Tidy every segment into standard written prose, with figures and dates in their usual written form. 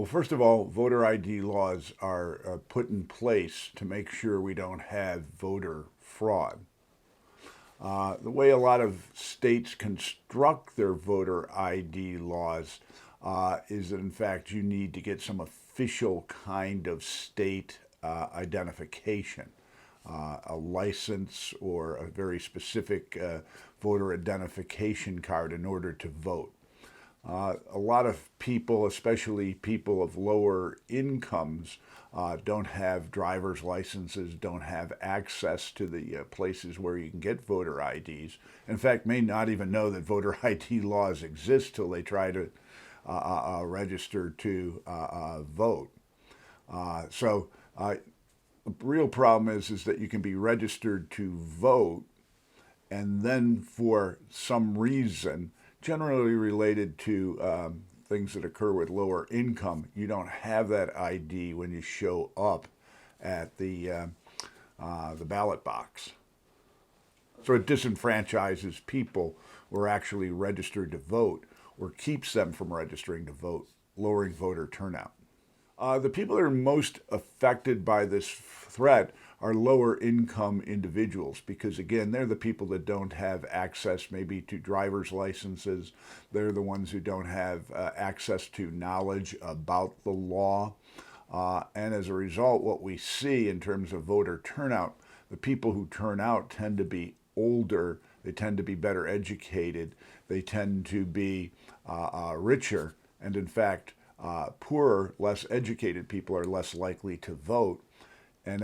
first of all, voter ID laws are put in place to make sure we don't have voter fraud. The way a lot of states construct their voter ID laws is that, in fact, you need to get some official kind of state identification, a license or a very specific voter identification card in order to vote. A lot of people, especially people of lower incomes, don't have driver's licenses, don't have access to the places where you can get voter IDs. In fact, may not even know that voter ID laws exist till they try to register to vote. The real problem is that you can be registered to vote, and then for some reason, generally related to things that occur with lower income, you don't have that ID when you show up at the ballot box. So it disenfranchises people who are actually registered to vote, or keeps them from registering to vote, lowering voter turnout. The people that are most affected by this threat are lower income individuals because, again, they're the people that don't have access maybe to driver's licenses. They're the ones who don't have access to knowledge about the law. And as a result, what we see in terms of voter turnout, the people who turn out tend to be older, they tend to be better educated, they tend to be richer, and in fact, poorer, less educated people are less likely to vote. And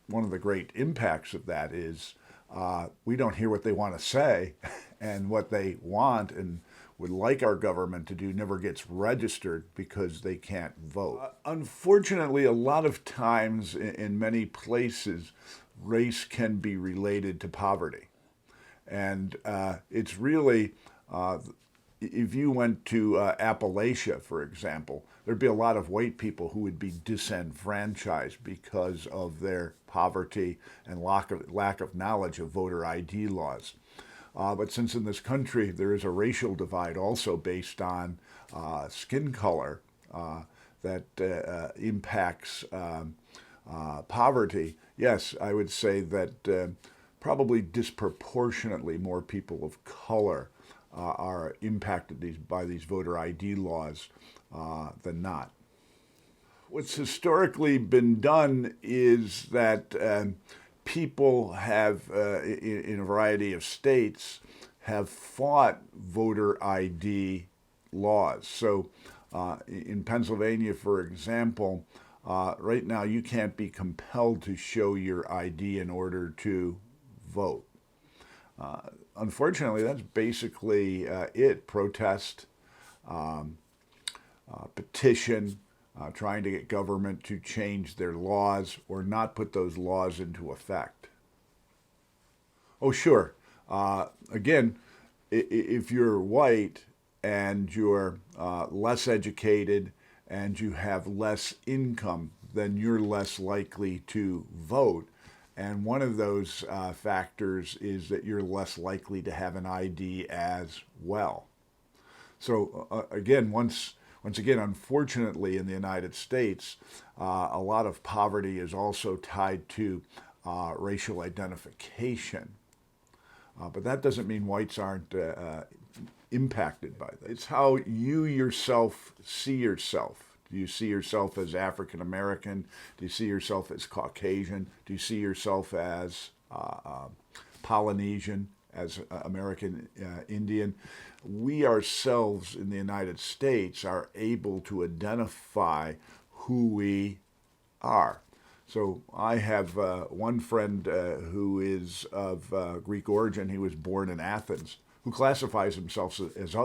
one of the great impacts of that is we don't hear what they want to say, and what they want and would like our government to do never gets registered because they can't vote. Unfortunately, a lot of times in many places, race can be related to poverty. And it's really, if you went to Appalachia, for example, there'd be a lot of white people who would be disenfranchised because of their poverty and lack of knowledge of voter ID laws. But since in this country there is a racial divide also based on skin color that impacts poverty, yes, I would say that probably disproportionately more people of color are impacted by these voter ID laws than not. What's historically been done is that people have, in a variety of states, have fought voter ID laws. So in Pennsylvania, for example, right now you can't be compelled to show your ID in order to vote. Unfortunately, that's basically it. Protest, petition, trying to get government to change their laws or not put those laws into effect. Oh, sure. Again, if you're white and you're less educated and you have less income, then you're less likely to vote. And one of those factors is that you're less likely to have an ID as well. So again, once again, unfortunately, in the United States, a lot of poverty is also tied to racial identification. But that doesn't mean whites aren't impacted by that. It's how you yourself see yourself. Do you see yourself as African American? Do you see yourself as Caucasian? Do you see yourself as Polynesian, as American Indian? We ourselves in the United States are able to identify who we are. So I have one friend who is of Greek origin. He was born in Athens, who classifies himself as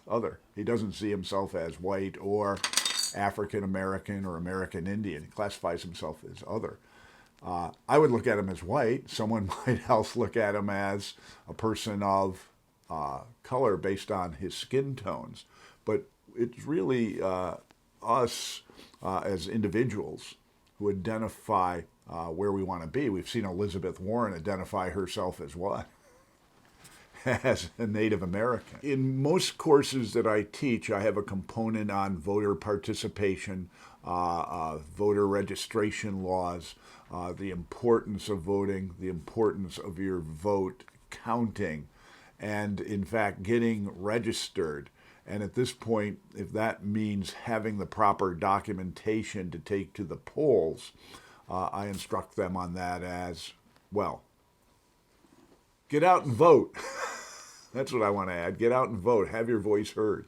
other. He doesn't see himself as white or African American or American Indian. He classifies himself as other. I would look at him as white. Someone might else look at him as a person of color based on his skin tones. But it's really us as individuals who identify where we want to be. We've seen Elizabeth Warren identify herself as what? as a Native American. In most courses that I teach, I have a component on voter participation, voter registration laws, the importance of voting, the importance of your vote counting, and in fact getting registered. And at this point, if that means having the proper documentation to take to the polls, I instruct them on that as well. Get out and vote. That's what I want to add. Get out and vote. Have your voice heard.